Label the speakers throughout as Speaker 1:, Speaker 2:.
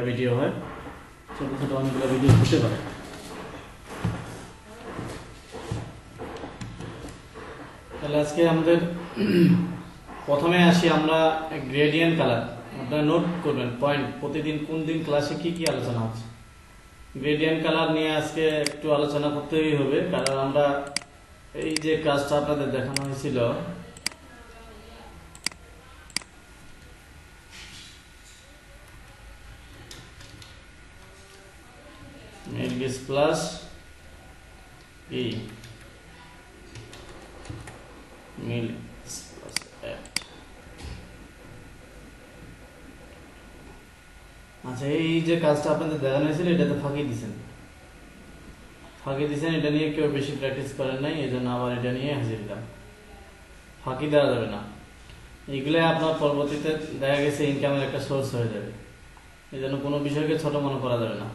Speaker 1: Video হয়, ছোট ছোট অনেকগুলো ভিডিও হতে পারে। তাহলে আজকে আমাদের প্রথমে আসি আমরা গ্রেডিয়েন্ট কালার। আপনারা নোট করবেন পয়েন্ট, প্রতিদিন কোন দিন ক্লাসে কি কি আলোচনা হচ্ছে। গ্রেডিয়েন্ট কালার নিয়ে আজকে একটু আলোচনা করতেই হবে, কারণ আমরা এই যে কাজটা আপনাদের দেখানো হয়েছিল মেল গেজ প্লাস ই মিল প্লাস আচ্ছা, এই যে কাজটা আপনাদের দেখানো হয়েছিল এটাতে ফাঁকি দিচ্ছেন, এটা নিয়ে কেউ বেশি প্র্যাকটিস করেন নাই, এই জন্য আবার এটা নিয়ে হাজির দিলাম। ফাঁকি দেওয়া যাবে না, এগুলো আপনার পরবর্তীতে দেখা গেছে ইনকামের একটা সোর্স হয়ে যাবে, এই জন্য কোনো বিষয়কে ছোট মনে করা যাবে না।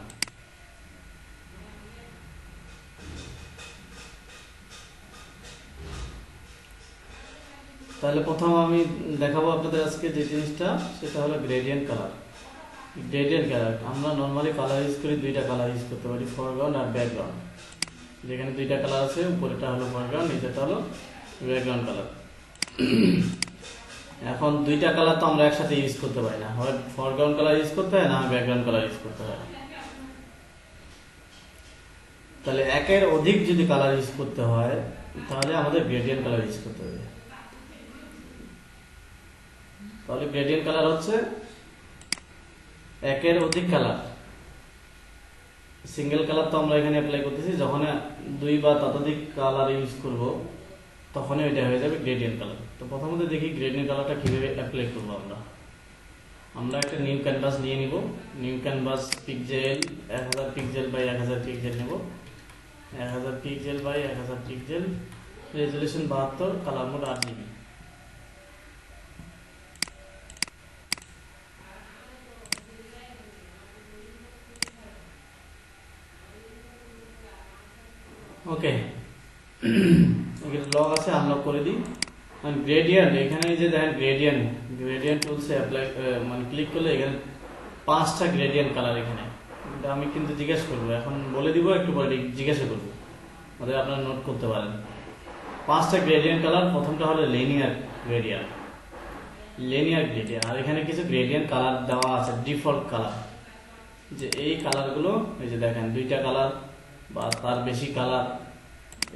Speaker 1: তাহলে প্রথম আমি দেখাবো আপনাদের আজকে যে জিনিসটা, সেটা হলো গ্রেডিয়েন্ট কালার। গ্রেডিয়েন্ট কালার আমরা নর্মালি কালার ইউজ করি, দুইটা কালার ইউজ করতে পারি, ফরগ্রাউন্ড আর ব্যাকগ্রাউন্ড। যেখানে দুইটা কালার আছে, উপরেটা হলো ফরগ্রাউন্ড, নিচেটা হলো ব্যাকগ্রাউন্ড কালার। এখন দুইটা কালার তো আমরা একসাথে ইউজ করতে পারি না, হয় ফরগ্রাউন্ড কালার ইউজ করতে হয়, না ব্যাকগ্রাউন্ড কালার ইউজ করতে হয়। তাহলে একের অধিক যদি কালার ইউজ করতে হয়, তাহলে আমাদের গ্রেডিয়েন্ট কালার ইউজ করতে হবে। তাহলে গ্রেডিয়েন্ট কালার হচ্ছে একের অধিক কালার। সিঙ্গেল কালার তো আমরা এখানে অ্যাপ্লাই করতেছি, যখন দুই বা ততোধিক কালার ইউজ করব তখনই ওইটা হয়ে যাবে গ্রেডিয়েন্ট কালার। তো প্রথমত দেখি গ্রেডিয়েন্ট কালারটা কিভাবে অ্যাপ্লাই করবো। আমরা একটা নিউ ক্যানভাস নিয়ে নিব। New canvas pixel 1000 pixel by 1000 pixel নেব। 1000 pixel by 1000 pixel, resolution 72, colour mode RGB। Okay, log আছে, আনলক করে দিই। গ্রেডিয়েন্ট, এখানে যে দেখেন গ্রেডিয়েন্ট টুলসে অ্যাপ্লাই মানে ক্লিক করলে এখানে 5টা গ্রেডিয়েন্ট কালার। এখানে আমি কিন্তু জিজ্ঞেস করবো, এখন বলে দিব, একটু পরে জিজ্ঞাসা করবো, ওদের আপনারা নোট করতে পারেন। 5টা গ্রেডিয়েন্ট কালার। প্রথমটা হলো লিনিয়ার গ্রেডিয়েন্ট, আর এখানে কিছু গ্রেডিয়েন্ট কালার দেওয়া আছে, ডিফল্ট কালার। যে এই কালারগুলো, এই যে দেখেন দুইটা কালার বা তার বেশি কালার,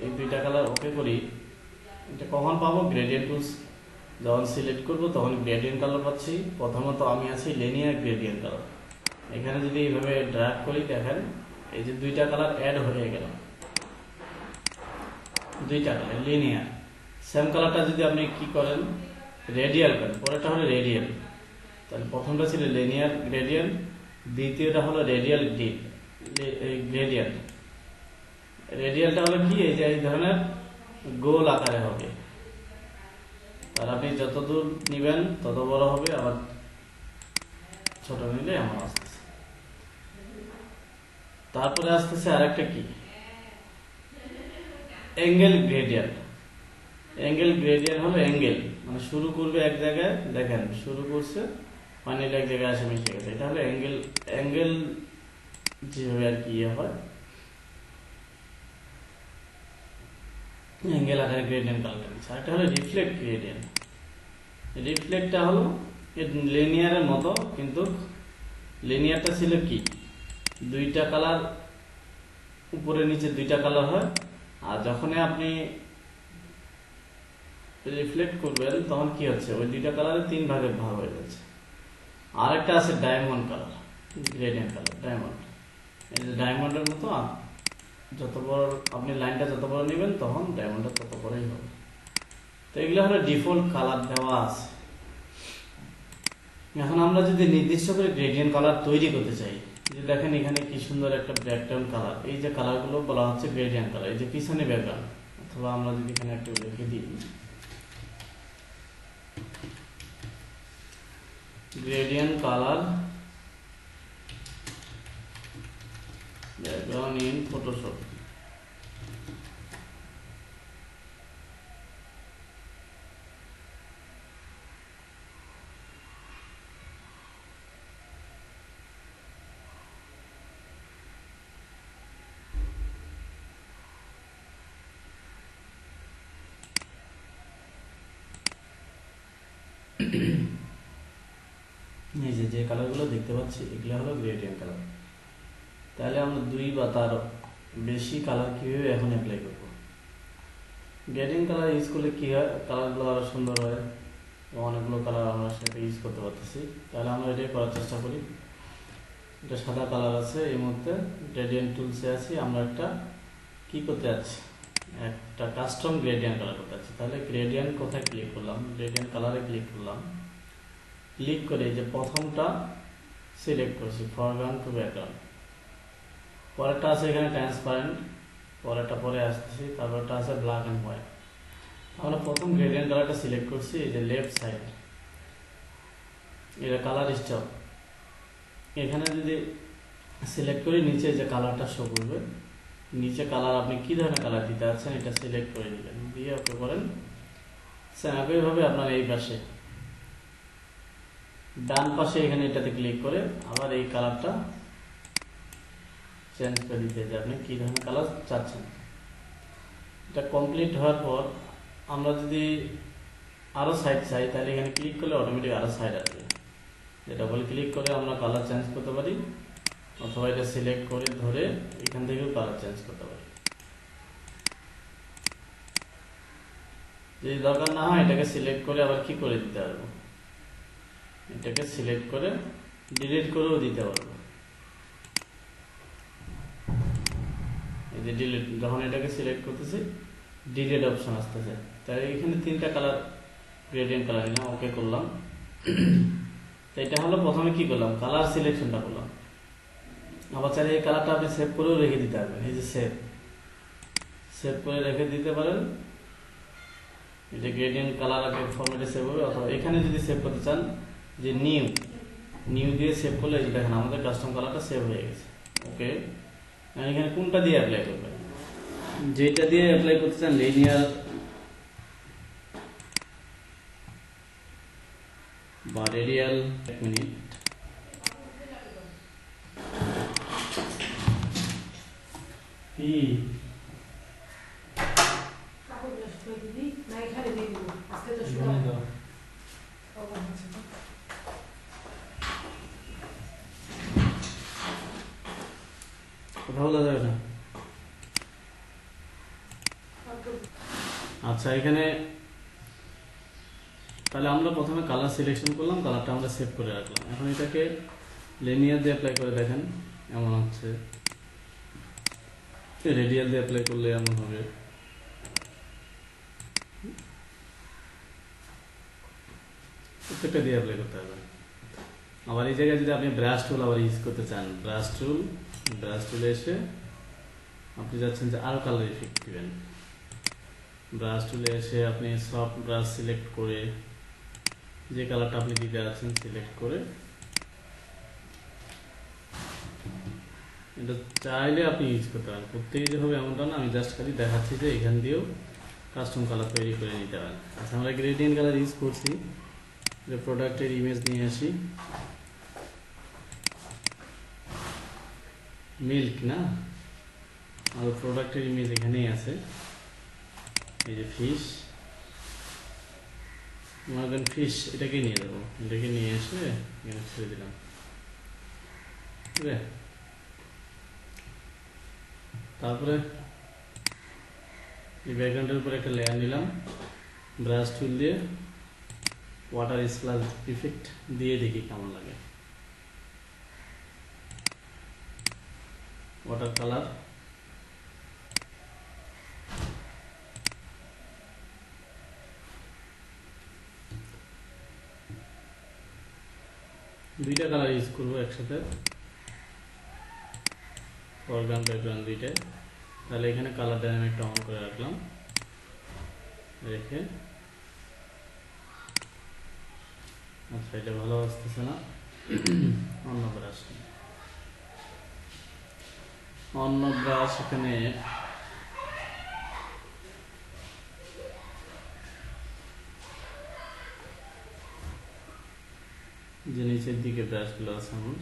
Speaker 1: এই দুইটা কালার ওকে করি। এটা কখন পাবো? গ্রেডিয়েন্ট টুলস যখন সিলেক্ট করব তখন গ্রেডিয়েন্ট কালার পাচ্ছি। প্রথমত আমি আছি লিনিয়ার গ্রেডিয়েন্ট কালার। এখানে যদি এইভাবে ড্র্যাগ করি, দেখেন এই যে দুইটা কালার অ্যাড হয়ে গেল, দুইটা কালার লিনিয়ার। সেম কালারটা যদি আপনি কি করেন, রেডিয়াল করেন, পরেরটা হলো রেডিয়াল। তাহলে প্রথমটা ছিল লিনিয়ার গ্রেডিয়েন্ট, দ্বিতীয়টা হলো রেডিয়াল গ্রেডিয়েন্ট। রেডিয়ালটা হলো কি, এই যে এই ধরনের গোল আকারে হবে, আর আপনি যত দূর নিবেন তত বড় হবে, আবার ছোট নিলে এমন আসতেছে। তারপরে আসতেছে আরেকটা কি, অ্যাঙ্গেল গ্রেডিয়েন্ট। অ্যাঙ্গেল গ্রেডিয়েন্ট হলো অ্যাঙ্গেল, মানে শুরু করবে এক জায়গায়, দেখেন শুরু করছে ফাইনালি এক জায়গায় আসে মিশে গেছে। এটা হলো অ্যাঙ্গেল যেভাবে আর কি হয়, অ্যাঙ্গেল আকারে গ্রেডিয়েন্ট কালারটা দিচ্ছে। আরেকটা হলো রিফ্লেক্ট গ্রেডিয়েন্ট। রিফ্লেক্টটা হলো লিনিয়ারের মতো, কিন্তু লিনিয়ারটা ছিল কি, দুইটা কালার উপরে নিচে দুইটা কালার হয়, আর যখনই আপনি রিফ্লেক্ট করবেন তখন কি হচ্ছে, ওই দুইটা কালারে 3 ভাগে ভাগ হয়ে যাচ্ছে। আরেকটা আছে diamond colour, gradient colour diamond. এই যে ডায়মন্ডের মতো, যত বড় আপনি লাইনটা যত বড় নেবেন তখন ডায়মন্ডটা তত বড়ই হবে। তো এগুলো হলো ডিফল্ট কালার দেওয়া আছে। এখন আমরা যদি নির্দিষ্ট করে গ্রেডিয়েন্ট কালার তৈরি করতে চাই, যে দেখেন এখানে কি সুন্দর একটা ব্যাকগ্রাউন্ড কালার, এই যে কালারগুলো বলা হচ্ছে গ্রেডিয়েন্ট কালার। এই যে পিছনে ব্যাকগ্রাউন্ড, অথবা আমরা যদি এখানে একটু লিখে দিই gradient colour background in Photoshop, যে কালারগুলো দেখতে পাচ্ছি এগুলো হলো গ্রেডিয়েন্ট কালার। তাহলে আমরা 2 বা তার বেশি কালার কীভাবে এখন অ্যাপ্লাই করবো? গ্রেডিয়েন্ট কালার ইউজ করলে কী হয়, কালারগুলো আরও সুন্দর হয়, অনেকগুলো কালার আমরা সেটা ইউজ করতে পারতেছি। তাহলে আমরা এটাই করার চেষ্টা করি। এটা সাদা কালার আছে, এই মুহূর্তে গ্রেডিয়েন্ট টুলসে আছি, আমরা একটা কী করতে যাচ্ছি, একটা কাস্টম গ্রেডিয়েন্ট কালার করতে যাচ্ছি। তাহলে গ্রেডিয়েন্ট কোথায় ক্লিক করলাম, গ্রেডিয়েন্ট কালারে ক্লিক করলাম, ক্লিক করে যে প্রথমটা সিলেক্ট করছি ফরগ্রাউন্ড টু ব্যাকগ্রাউন্ড, পরেরটা আছে এখানে ট্রান্সপারেন্ট, পরেরটা পরে আসতেছি, তারপরটা আছে ব্ল্যাক অ্যান্ড হোয়াইট। আমরা প্রথম গ্রেডিয়েন্ট কালারটা সিলেক্ট করছি, এই যে লেফট সাইড, এটা কালার স্টপ, এখানে যদি সিলেক্ট করি নিচে যে কালারটা শো করবে, নিচে কালার আপনি কী ধরনের কালার দিতে আছেন এটা সিলেক্ট করে নেবেন, দিয়ে ওকে করেন। একইভাবে আপনার এই পাশে ডান পাশে এখানে এটাতে ক্লিক করে আবার এই কালারটা চেঞ্জ করে দিতে যে আপনি কী ধরনের কালার চাচ্ছেন। এটা কমপ্লিট হওয়ার পর আমরা যদি আরও সাইড চাই তাহলে এখানে ক্লিক করলে অটোমেটিক আরও সাইড আসবে, যেটা বলে ক্লিক করে আমরা কালার চেঞ্জ করতে পারি, অথবা এটা সিলেক্ট করে ধরে এখান থেকেও কালার চেঞ্জ করতে পারি। যদি দরকার না হয় এটাকে সিলেক্ট করে আবার কি করে দিতে পারবো, এটাকে সিলেক্ট করে ডিলিট করেও দিতে পারবো। এই যে ডিলিট, যখন এটাকে সিলেক্ট করতেছি ডিলিট অপশন আসতেছে, তাই এখানে 3টা কালার গ্রেডিয়েন্ট কালার নিলাম, ওকে করলাম। তো এটা হলো প্রথমে কি করলাম, কালার সিলেকশনটা করলাম। আবার চাইলে এই কালারটা আপনি সেভ করেও রেখে দিতে পারবেন, এই যে সেভ করে রেখে দিতে পারেন। এটা গ্রেডিয়েন্ট কালার আগে ফরম্যাটে সেভ হবে, অথবা এখানে যদি সেভ করতে চান যে নিউ দিয়ে সেভ করলে এই যে দেখেন আমাদের কাস্টম কালারটা সেভ হয়ে গেছে। ওকে, এখানে কোনটা দিয়ে অ্যাপ্লাই করবেন, যেটা দিয়ে অ্যাপ্লাই করতে চান লিনিয়ার বা রেডিয়াল। 1 মিনিট, কি কথা বলা যাবে না। আচ্ছা, এখানে তাহলে আমরা প্রথমে কালার সিলেকশন করলাম, কালারটা আমরা সেভ করে রাখলাম। এখন এটাকে লিনিয়ার দিয়ে অ্যাপ্লাই করে দেখেন এমন হচ্ছে, রেডিয়াল দিয়ে অ্যাপ্লাই করলে এমন হবে। প্রত্যেকটা দিয়ে অ্যাপ্লাই করতে হবে। আবার এই জায়গায় যদি আপনি ব্রাশ টুল আবার ইউজ করতে চান, ব্রাশ টুলে এসে আপনি যাচ্ছেন যে আরও কালার ইফেক্ট দিবেন, ব্রাশ টুলে এসে আপনি সফট ব্রাশ সিলেক্ট করে যে কালারটা আপনি দিতে আছেন সিলেক্ট করে এটা চাইলে আপনি ইউজ করতে পারেন। প্রত্যেকে যে হবে এমনটা না, আমি জাস্ট খালি দেখাচ্ছি যে এখান দিয়েও কাস্টম কালার তৈরি করে নিতে পারেন। আচ্ছা, আমরা গ্রেডিয়েন্ট কালার ইউজ করছি, যে প্রোডাক্টের ইমেজ নিয়ে আসি, মিল্ক না, আর প্রোডাক্টের ইমেজ এখানেই আছে, এই যে ফিশ, মনে ফিশ, এটাকে নিয়ে যাবো, এটাকে নিয়ে এসে এখানে ছেড়ে দিলাম। ঠিক আছে, তারপরে এই ব্যাকগ্রাউন্ডের উপরে একটা লেয়ার নিলাম, ব্রাশ টুল দিয়ে ওয়াটার স্প্ল্যাশ ইফেক্ট দিয়ে দেখি কেমন লাগে। ওয়াটার কালার, দুইটা কালার ইউজ করবো একসাথে, ফরগ্রাউন্ড ব্যাকগ্রাউন্ড দুইটাই। তাহলে এখানে কালার ডাইনামিকটা অন করে রাখলাম, রেখে আচ্ছা এটা ভালো আসতেছে না, অন্য ব্রাশ এখানে যে নিচের দিকে ব্রাশগুলো আছে আমার,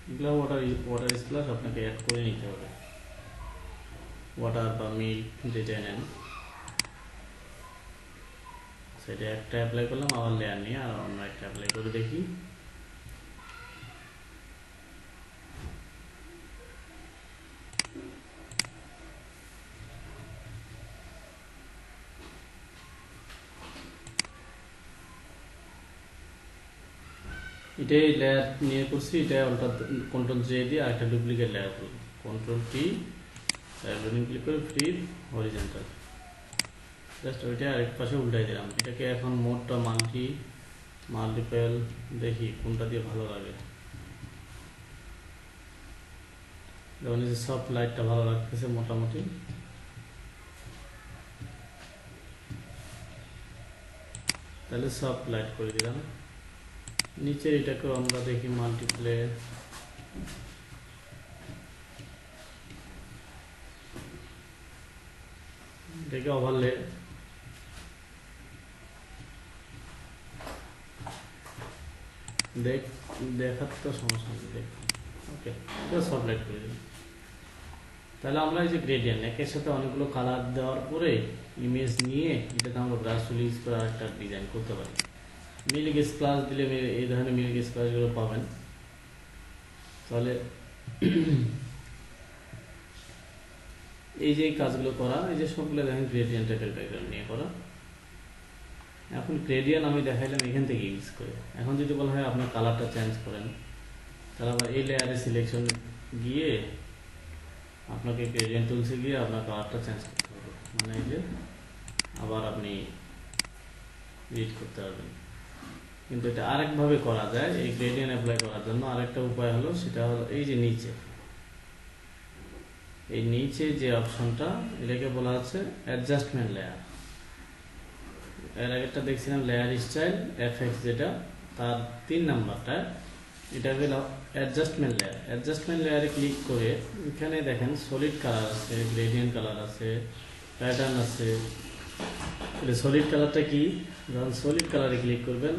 Speaker 1: এগুলো ওয়াটার স্প্ল্যাশ আপনাকে অ্যাড করে নিতে হবে, ওয়াটার বা মিল্ক যেটা নেন সেটা একটা অ্যাপ্লাই করলাম, আবার লেয়ার নিয়ে আর অন্য একটা অ্যাপ্লাই করে দেখি। এটাই লেয়ার নিয়ে করছি, এটা অল্টার কন্ট্রোল জে দিয়ে আরেকটা ডুপ্লিকেট লেয়ার করব, কন্ট্রোল টি ক্লিক করে ফ্রি হরিজন্টাল, জাস্ট ওইটা আরেক পাশে উল্টাই দিলাম। এটাকে এখন মোডটা মাল্টিপল দেখি কোনটা দিয়ে ভালো লাগে। যেমন এই যে সফট লাইটটা ভালো লাগতেছে মোটামুটি, তাহলে সফট লাইট করে দিলাম। নিচে এটাকেও আমরা দেখি মাল্টিপ্লে, এটাকে ওভারলে, দেখার তো সমস্যা নেই, দেখ ওকে, এটা সফট লাইট করে দিলাম। তাহলে আমরা এই যে গ্রেডিয়েন্ট একের সাথে অনেকগুলো কালার দেওয়ার পরে ইমেজ নিয়ে এটাতে আমরা ব্রাশ টুল ইউজ করে একটা ডিজাইন করতে পারি। মিলিগেস প্লাস দিলে এই ধরনের মিলিগেস প্লাসগুলো পাবেন। তাহলে এই যে কাজগুলো করা, এই যে সবগুলো দেখেন গ্রেডিয়েন্ট টাইপের ব্যাকগ্রাউন্ড নিয়ে করা। এখন গ্রেডিয়েন্ট আমি দেখাইলাম এখান থেকে ইউজ করে। এখন যদি বলা হয় আপনার কালারটা চেঞ্জ করেন, তাহলে আবার এই লেয়ারে সিলেকশন গিয়ে আপনাকে গ্রেডিয়েন্ট টুলসে গিয়ে আপনার কালারটা চেঞ্জ করতে হবে, মানে এই যে আবার আপনি এডিট করতে পারবেন। কিন্তু এটা আরেকভাবে করা যায়, এই গ্রেডিয়েন্ট অ্যাপ্লাই করার জন্য আরেকটা উপায় হলো, সেটা হলো এই যে নিচে যে অপশনটা, এটাকে বলা হচ্ছে অ্যাডজাস্টমেন্ট লেয়ার। এর আগেরটা দেখছিলাম লেয়ার স্টাইল এফএক্স, যেটা তার 3 নাম্বারটা, এটা হলো অ্যাডজাস্টমেন্ট লেয়ার। অ্যাডজাস্টমেন্ট লেয়ারে ক্লিক করে এখানে দেখেন সলিড কালার আছে, গ্রেডিয়েন্ট কালার আছে, প্যাটার্ন আছে। সলিড কালারটা কি, যখন সলিড কালারে ক্লিক করবেন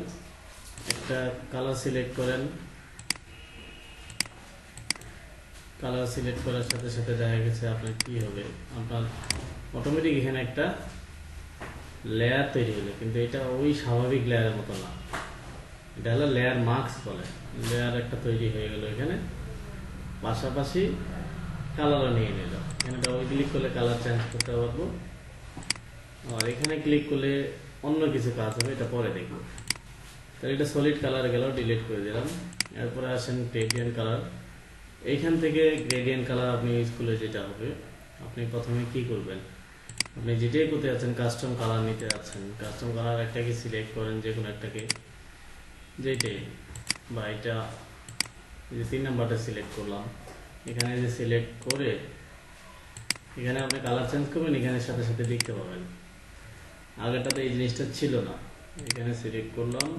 Speaker 1: একটা কালার সিলেক্ট করেন, কালার সিলেক্ট করার সাথে সাথে দেখা গেছে আপনার কি হবে, আপনার অটোমেটিক এখানে একটা লেয়ার তৈরি হলো। কিন্তু এটা ওই স্বাভাবিক লেয়ারের মতো না, এটা হলো লেয়ার মার্কস বলে। লেয়ার একটা তৈরি হয়ে গেল এখানে, পাশাপাশি কালারও নিয়ে নিল। এখানে ডাবল ক্লিক করলে কালার চেঞ্জ করতে পারবো, আর এখানে ক্লিক করলে অন্য কিছু কাজ হবে, এটা পরে দেখবো। তাহলে এটা সলিড কালার গেল, ডিলিট করে দিলাম। এরপরে আসেন গ্রেডিয়েন্ট কালার। এইখান থেকে গ্রেডিয়েন্ট কালার আপনি ইউজ করলে যেটা হবে, আপনি প্রথমে কি করবেন, আপনি যেটাই করতে যাচ্ছেন, কাস্টম কালার নিতে যাচ্ছেন, কাস্টম কালার একটাকে সিলেক্ট করেন, যে কোনো একটাকে, যেটাই, বা এটা যে 3 নাম্বারটা সিলেক্ট করলাম, এখানে যে সিলেক্ট করে এখানে আপনি কালার চেঞ্জ করবেন, এখানে সাথে সাথে দেখতে পাবেন। আগেরটাতে এই জিনিসটা ছিল না। এখানে সিলেক্ট করলাম,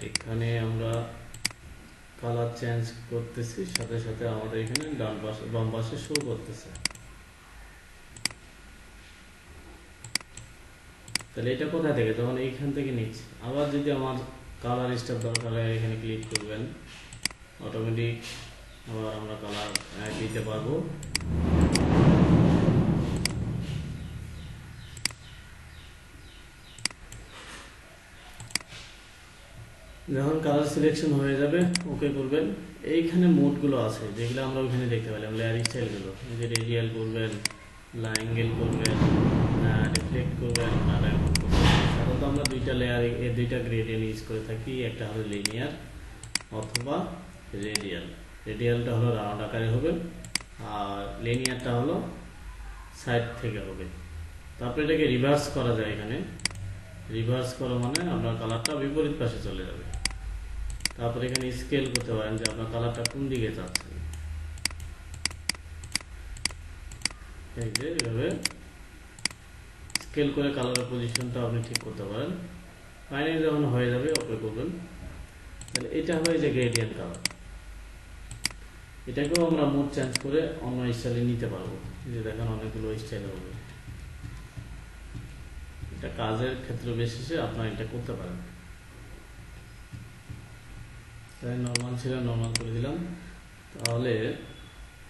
Speaker 1: এখানে আমরা কালার চেঞ্জ করতেছি, সাথে সাথে আমাদের এখানে বাম পাশে শো করতেছে। তাহলে এটা কোথা থেকে, তখন এইখান থেকে নিচ্ছি। আবার যদি আমার কালার স্টাফ দরকার হয়, এখানে ক্লিক করবেন, অটোমেটিক আবার আমরা কালার দিতে পারবো। যখন কালার সিলেকশন হয়ে যাবে, ওকে করবেন। এইখানে মোডগুলো আছে যেগুলো আমরা ওইখানে দেখতে পেলাম, লেয়ার স্টাইলগুলো, এই যে রেডিয়াল করবেন, অ্যাঙ্গেল করবেন, রিফ্লেক্ট করবেন, সাধারণত আমরা দুইটা লেয়ার, দুইটা গ্রেডিয়েন্ট ইউজ করে থাকি। একটা হলো লিনিয়ার অথবা রেডিয়াল। রেডিয়ালটা হলো রাউন্ড আকারে হবে, আর লিনিয়ারটা হলো সাইড থেকে হবে। তারপরে এটাকে রিভার্স করা যায়। এখানে রিভার্স করা মানে আপনার কালারটা বিপরীত পাশে চলে যাবে। তারপরে এখানে স্কেল করতে পারেন যে আপনার কালারটা কোন দিকে যাচ্ছে, এই যে এভাবে স্কেল করে কালারের পজিশনটা আপনি ঠিক করতে পারেন। ফাইনালি যখন হয়ে যাবে, ওকে করবেন। তাহলে এটা হবে যে গ্রেডিয়েন্ট কালার। এটাকেও আমরা মোড চেঞ্জ করে অন্য স্টাইলে নিতে পারবো, যে দেখেন অনেকগুলো স্টাইল হবে। এটা কাজের ক্ষেত্রে বিশেষে আপনারা এটা করতে পারেন। তাই নর্মাল ছিল, নর্মাল করে দিলাম। তাহলে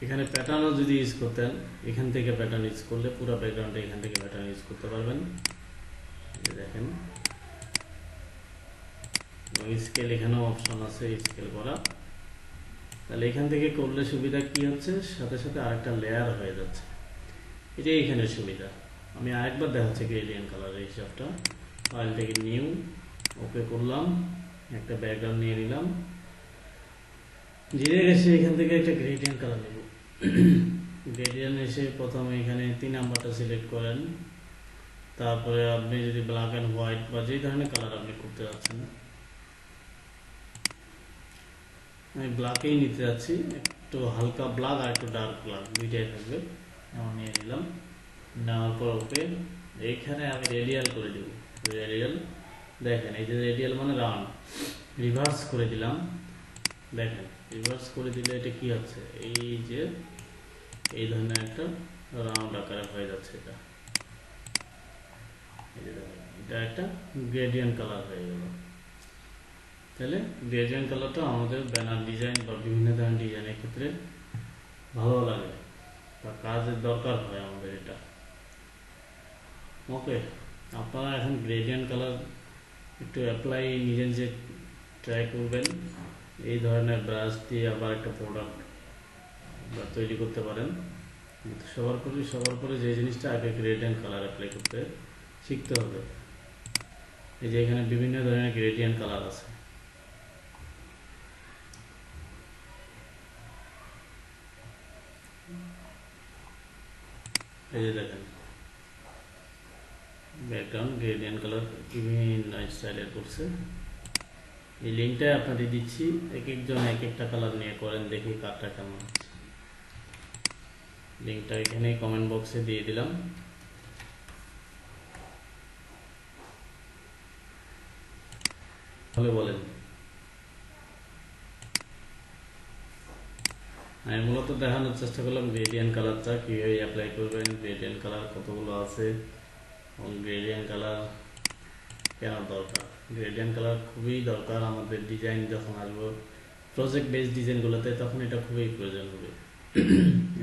Speaker 1: এখানে প্যাটার্নও যদি ইউজ করতেন, এখান থেকে প্যাটার্ন ইউজ করলে পুরো ব্যাকগ্রাউন্ডে এখান থেকে প্যাটার্ন ইউজ করতে পারবেন। দেখেন স্কেল, এখানেও অপশন আছে স্কেল করা। তাহলে এখান থেকে করলে সুবিধা কি হচ্ছে, সাথে সাথে আরেকটা লেয়ার হয়ে যাচ্ছে। এটাই এখানে সুবিধা। আমি আরেকবার দেখাচ্ছি গ্রেডিয়েন্ট কালারের হিসাবটা। ফাইল থেকে নিউ, ওকে করলাম। একটা ব্যাকগ্রাউন্ড নিয়ে নিলাম, জিরে এসে এখান থেকে একটা গ্রেডিয়েন্ট কালার নেব। গ্রেডিয়েন্ট এসে প্রথমে এখানে 3 নাম্বারটা সিলেক্ট করেন, তারপরে আপনি যদি ব্ল্যাক অ্যান্ড হোয়াইট বা যে ধরনের কালার আপনি করতে যাচ্ছেন, আমি ব্ল্যাকেই নিতে যাচ্ছি, একটু হালকা ব্ল্যাক আর একটু ডার্ক ব্ল্যাক দুইটাই থাকবে, এমন নিয়ে নিলাম। নেওয়ার পর ওকে, এইখানে আমি রেডিয়াল করে দেব। রেডিয়াল দেখেন, এই যে রেডিয়াল মানে রাউন্ড, রিভার্স করে দিলাম। দেখেন রিভার্স করে দিলে এটা কি হচ্ছে, এই যে এই ধরনের একটা রাউন্ড আকারে হয়ে যাচ্ছে। এটা এটা একটা গ্রেডিয়েন্ট কালার হয়ে গেল। তাহলে গ্রেডিয়েন্ট কালারটা আমাদের ব্যানার ডিজাইন বা বিভিন্ন ধরনের ডিজাইনের ক্ষেত্রে ভালো লাগে বা কাজের দরকার হয় আমাদের এটা। ওকে, আপনারা এখন গ্রেডিয়েন্ট কালার একটু অ্যাপ্লাই নিজে নিজে ট্রাই করবেন। এই ধরনের ব্রাশ দিয়ে আবার একটা প্রোডাক্ট তৈরি করতে পারেন। সবার পরে যে জিনিসটা আগে গ্রেডিয়েন্ট কালার অ্যাপ্লাই করতে শিখতে হবে। এই যে এখানে বিভিন্ন ধরনের গ্রেডিয়েন্ট কালার আছে। এই যে দেখেন ব্যাকগ্রাউন্ড গ্রেডিয়েন্ট কালার বিভিন্ন স্টাইলের করছে। এই লিঙ্কটা আপনাদের দিচ্ছি, এক একজন এক একটা কালার নিয়ে করেন, দেখি কারটা কেমন। লিঙ্কটা এখানে কমেন্ট বক্সে দিয়ে দিলাম। তাহলে বলেন, আমি মূলত দেখানোর চেষ্টা করলাম গ্রেডিয়েন্ট কালারটা কীভাবে অ্যাপ্লাই করবেন, গ্রেডিয়েন্ট কালার কতগুলো আছে এবং গ্রেডিয়েন্ট কালার কেন দরকার। গ্রেডিয়েন্ট কালার খুবই দরকার আমাদের ডিজাইন যখন আসবো প্রজেক্ট বেস ডিজাইনগুলোতে, তখন এটা খুবই প্রয়োজন হবে।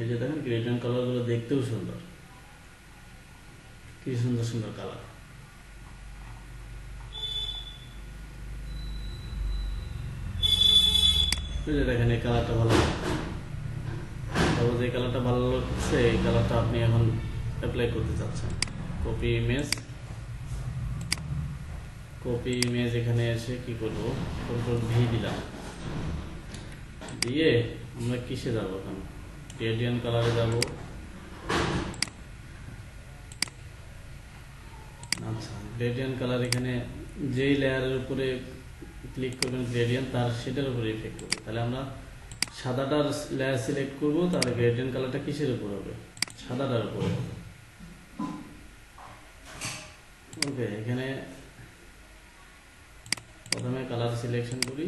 Speaker 1: এই যে দেখেন গ্রেডিয়েন্ট কালারগুলো দেখতেও সুন্দর, কি সুন্দর সুন্দর কালার। দেখেন এই কালারটা ভালো, যে কালারটা ভালো লাগছে এই কালারটা আপনি এখন অ্যাপ্লাই করতে চাচ্ছেন। কপি ইমেজ এখানে এসে কি করব, কন্ট্রোল ভি দিলাম, দিয়ে আমরা কিসে যাব, এখন গ্রেডিয়েন্ট কালারে যাব। আচ্ছা, গ্রেডিয়েন্ট কালার এখানে যেই লেয়ারের উপরে ক্লিক করবেন গ্রেডিয়েন্ট, তার সেটার উপরে ইফেক্ট করবে। তাহলে আমরা সাদাটার লেয়ার সিলেক্ট করব, তাহলে গ্রেডিয়েন্ট কালারটা কিসের উপর হবে, সাদাটার উপর হবে। ওকে, এখানে প্রথমে কালার সিলেকশন করি।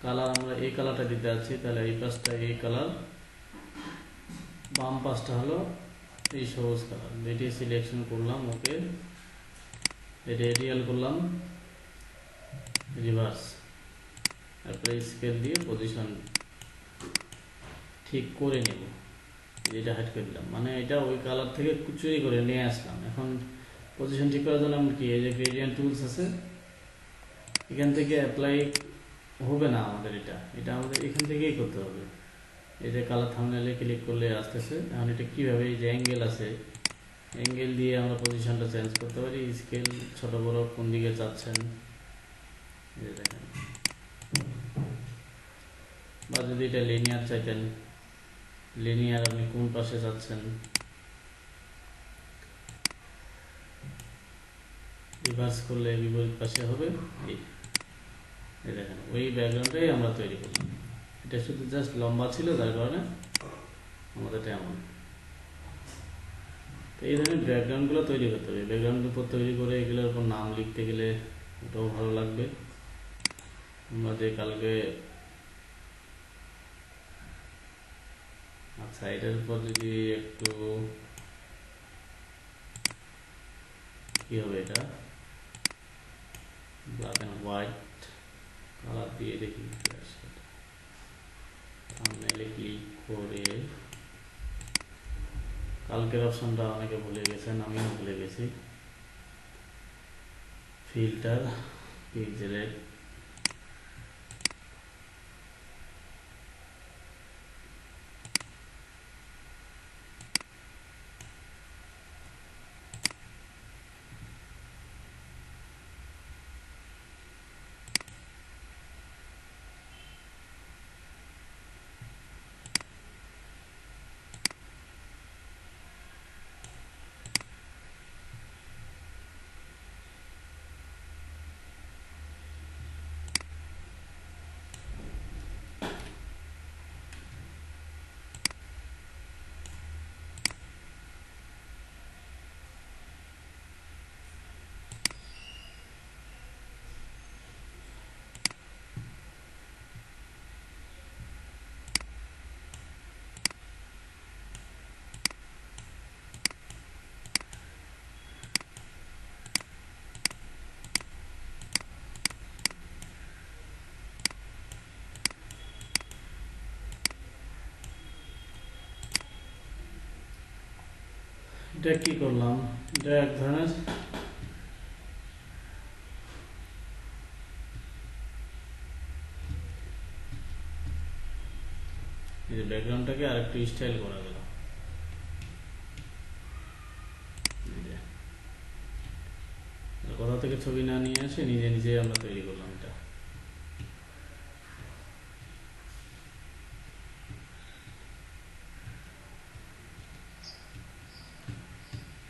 Speaker 1: কালার আমরা এই কালারটা দিতে যাচ্ছি, তাহলে এই পাশটা এই কালার, বাম পাশটা হলো এই সবুজ কালার। এটি সিলেকশন করলাম, ওকে, রেডিয়াল করলাম, রিভার্স, তারপরে স্কেল দিয়ে পজিশন ঠিক করে নেব। এটা হাইড করে দিলাম, মানে এটা ওই কালার থেকে চুরি করে নিয়ে আসলাম। এখন পজিশন ঠিক করার জন্য আমরা কি, এই যে গ্রেডিয়েন্ট টুলস আছে, এখান থেকে অ্যাপ্লাই হবে না আমাদের, এটা আমাদের এখান থেকেই করতে হবে। এই যে কালার থাম্বনেলে ক্লিক করলে আসতেছে। এখন এটা কীভাবে, এই যে অ্যাঙ্গেল আছে, অ্যাঙ্গেল দিয়ে আমরা পজিশনটা চেঞ্জ করতে পারি। স্কেল ছোট বড় কোন দিকে চাচ্ছেন এই দেখেন, বা যদি এটা লিনিয়ার চাইতেন, লিনিয়ার আপনি কোন পাশে চাচ্ছেন, রিভার্স করলে বিপরীত পাশে হবে। এই দেখেন ওই ব্যাকগ্রাউন্ডটাই আমরা তৈরি করলাম। এটা শুধু জাস্ট লম্বা ছিল, যার কারণে আমাদের এমন। তো এই ধরনের ব্যাকগ্রাউন্ডগুলো তৈরি করতে হবে। ব্যাকগ্রাউন্ডের উপর তৈরি করে এগুলোর উপর নাম লিখতে গেলে ওটাও ভালো লাগবে। আমরা যে কালকে, আচ্ছা এটার উপর যদি একটু কি হবে, এটা ব্ল্যাক অ্যান্ড হোয়াইট কালার দিয়ে দেখি থাম্বনেলে ক্লিক করে। কালকের অপশনটা অনেকে ভুলে গেছেন, আমিও ভুলে গেছি। ফিল্টার পিক্সেলের, এটা কি করলাম, এটা এক ধরনের ব্যাকগ্রাউন্ডটাকে আরেকটু স্টাইল করা গেল। কোথা থেকে ছবি না নিয়ে আসে নিজে নিজে আমরা তৈরি করলাম এটা।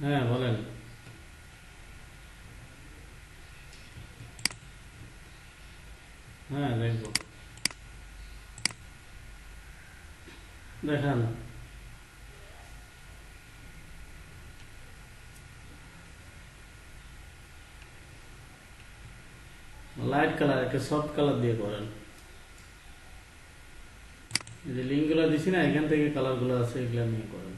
Speaker 1: হ্যাঁ বলেন। হ্যাঁ দেখবো, দেখান। লাইট কালার, একটা সফট কালার দিয়ে করেন। এই যে লিঙ্কগুলো দিছি না, এখান থেকে কালারগুলো আছে, এগুলো নিয়ে করেন।